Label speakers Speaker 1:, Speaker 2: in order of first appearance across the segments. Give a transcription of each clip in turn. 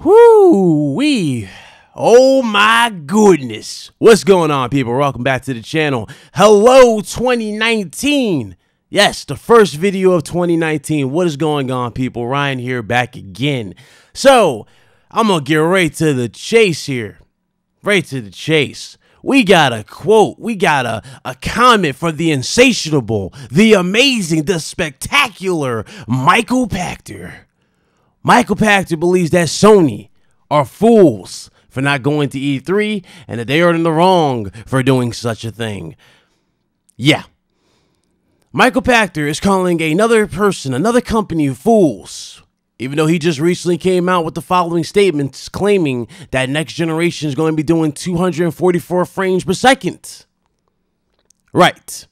Speaker 1: Whoo-wee. Oh my goodness. What's going on, people? Welcome back to the channel. Hello, 2019. Yes, the first video of 2019. What is going on, people? Ryan here, back again. So, I'm going to get right to the chase here. Right to the chase. We got a quote. We got a comment from the insatiable, the amazing, the spectacular Michael Pachter. Michael Pachter believes that Sony are fools for not going to E3 and that they are in the wrong for doing such a thing. Yeah. Michael Pachter is calling another person, another company, fools, even though he just recently came out with the following statements claiming that next generation is going to be doing 244 frames per second. Right.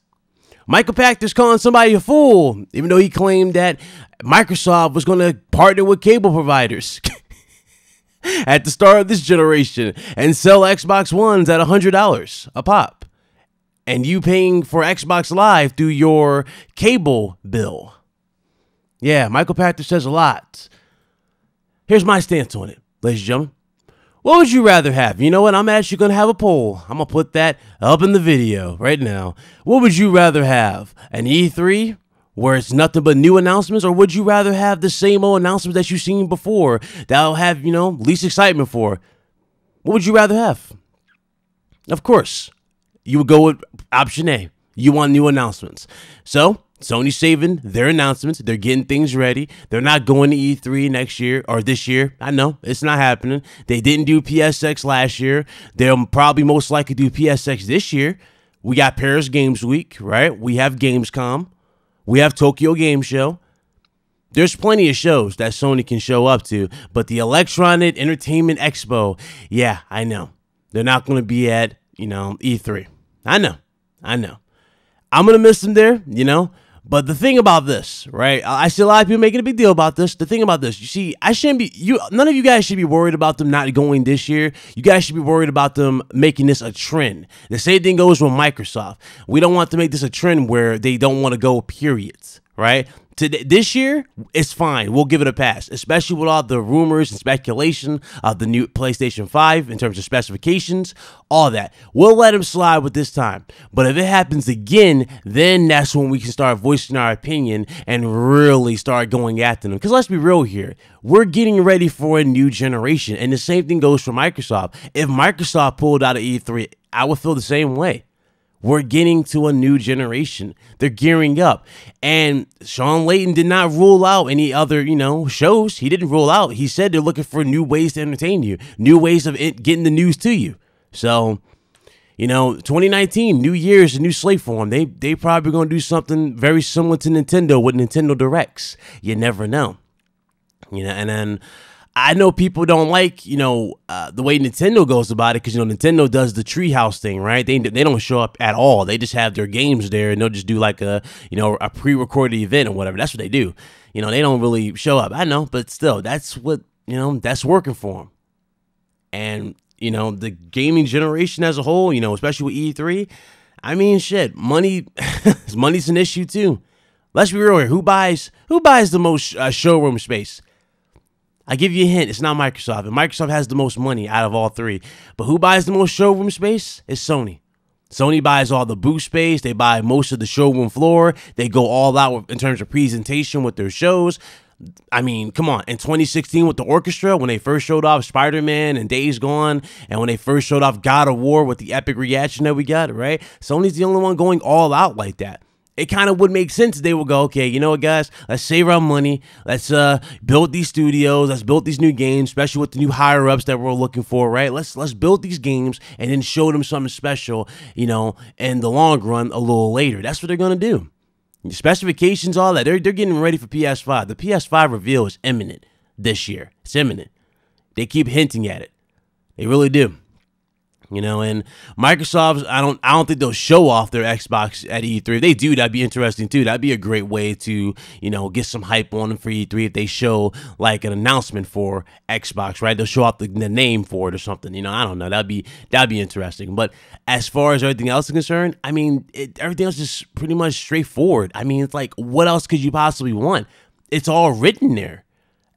Speaker 1: Michael Pachter's calling somebody a fool, even though he claimed that Microsoft was going to partner with cable providers at the start of this generation and sell Xbox Ones at $100 a pop. And you paying for Xbox Live through your cable bill. Yeah, Michael Pachter says a lot. Here's my stance on it, ladies and gentlemen. What would you rather have? You know what? I'm actually going to have a poll. I'm going to put that up in the video right now. What would you rather have? An E3 where it's nothing but new announcements? Or would you rather have the same old announcements that you've seen before that'll have, least excitement for? What would you rather have? Of course, you would go with option A. You want new announcements. So, Sony's saving their announcements. They're getting things ready. They're not going to E3 next year or this year. I know it's not happening. They didn't do PSX last year. They'll probably most likely do PSX this year. We got Paris Games Week, right? We have Gamescom. We have Tokyo Game Show. There's plenty of shows that Sony can show up to, but the Electronic Entertainment Expo, yeah, I know. They're not going to be at, E3. I know. I'm going to miss them there, But the thing about this, right? I see a lot of people making a big deal about this. The thing about this, you see, none of you guys should be worried about them not going this year. You guys should be worried about them making this a trend. The same thing goes with Microsoft. We don't want to make this a trend where they don't want to go, period, right? This year, it's fine. We'll give it a pass, especially with all the rumors and speculation of the new PlayStation 5 in terms of specifications, all that. We'll let them slide with this time. But if it happens again, then that's when we can start voicing our opinion and really start going after them. Because let's be real here. We're getting ready for a new generation. And the same thing goes for Microsoft. If Microsoft pulled out of E3, I would feel the same way. We're getting to a new generation. They're gearing up. And Sean Layton did not rule out any other, shows. He didn't rule out. He said they're looking for new ways to entertain you, new ways of getting the news to you. So, 2019, New Year's, a new slate for them. They probably going to do something very similar to Nintendo with Nintendo Directs. You never know. And then I know people don't like, the way Nintendo goes about it because, Nintendo does the treehouse thing, right? They don't show up at all. They just have their games there and they'll just do like a pre-recorded event or whatever. That's what they do. They don't really show up. I know, but still, that's what, that's working for them. And, the gaming generation as a whole, especially with E3, I mean, shit, money's an issue too. Let's be real here. Who buys the most showroom space? I give you a hint, it's not Microsoft. And Microsoft has the most money out of all three. But who buys the most showroom space? It's Sony. Sony buys all the booth space. They buy most of the showroom floor. They go all out in terms of presentation with their shows. I mean, come on. In 2016 with the orchestra, when they first showed off Spider-Man and Days Gone, and when they first showed off God of War with the epic reaction that we got, right? Sony's the only one going all out like that. It kind of would make sense. They would go, okay, you know what, guys? Let's save our money. Let's build these studios. Let's build these new games, especially with the new higher-ups that we're looking for, right? Let's build these games and then show them something special, in the long run a little later. That's what they're going to do. Specifications, all that. They're getting ready for PS5. The PS5 reveal is imminent this year. It's imminent. They keep hinting at it. They really do. And Microsoft, I don't think they'll show off their Xbox at E3. If they do, that'd be interesting too. That'd be a great way to, get some hype on them for E3 if they show like an announcement for Xbox, right? They'll show off the name for it or something. I don't know. That'd be interesting. But as far as everything else is concerned, I mean, everything else is pretty much straightforward. I mean, it's like, what else could you possibly want? It's all written there.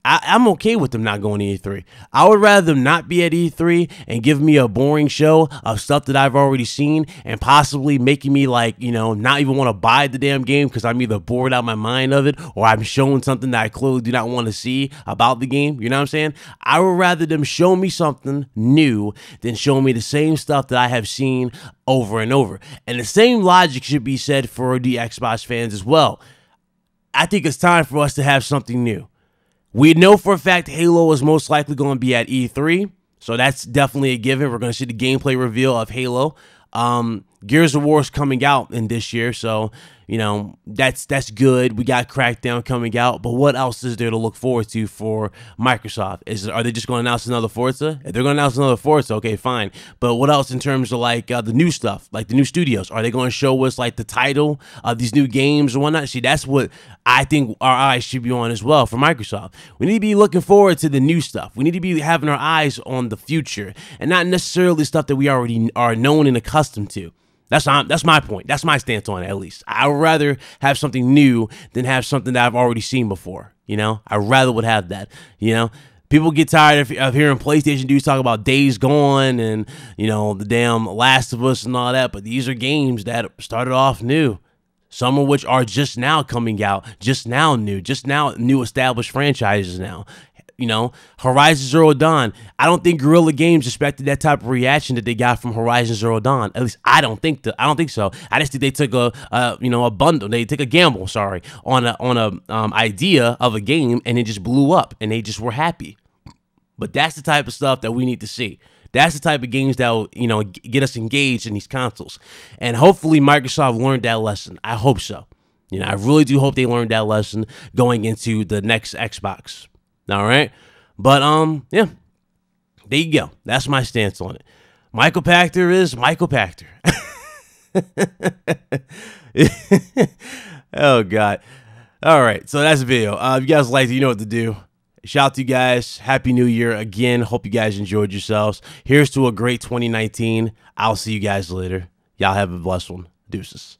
Speaker 1: I'm okay with them not going to E3. I would rather them not be at E3 and give me a boring show of stuff that I've already seen and possibly making me, like, you know, not even want to buy the damn game because I'm either bored out my mind of it or I'm showing something that I clearly do not want to see about the game. You know what I'm saying? I would rather them show me something new than show me the same stuff that I have seen over and over. And the same logic should be said for the Xbox fans as well. I think it's time for us to have something new. We know for a fact Halo is most likely going to be at E3, so that's definitely a given. We're going to see the gameplay reveal of Halo. Gears of War is coming out in this year, so, you know, that's good. We got Crackdown coming out, but what else is there to look forward to for Microsoft? Are they just going to announce another Forza? If they're going to announce another Forza, okay, fine. But what else in terms of, like, the new stuff, like the new studios? Are they going to show us, like, the title of these new games or whatnot? See, that's what I think our eyes should be on as well for Microsoft. We need to be looking forward to the new stuff. We need to be having our eyes on the future and not necessarily stuff that we already are known and accustomed to. That's my point. That's my stance on it, at least. I would rather have something new than have something that I've already seen before. You know, I rather would have that. You know, people get tired of hearing PlayStation dudes talk about Days Gone and, you know, the damn Last of Us and all that. But these are games that started off new. Some of which are just now coming out, just now new established franchises now. You know, Horizon Zero Dawn. I don't think Guerrilla Games expected that type of reaction that they got from Horizon Zero Dawn. At least I don't think so. I just think they took a bundle. They took a gamble, sorry, on a idea of a game, and it just blew up, and they just were happy. But that's the type of stuff that we need to see. That's the type of games that will, you know, get us engaged in these consoles. And hopefully Microsoft learned that lesson. I hope so. You know, I really do hope they learned that lesson going into the next Xbox. All right. But, yeah, there you go. That's my stance on it. Michael Pachter is Michael Pachter. Oh, God. All right. So that's the video. If you guys liked it, you know what to do. Shout out to you guys. Happy New Year again. Hope you guys enjoyed yourselves. Here's to a great 2019. I'll see you guys later. Y'all have a blessed one. Deuces.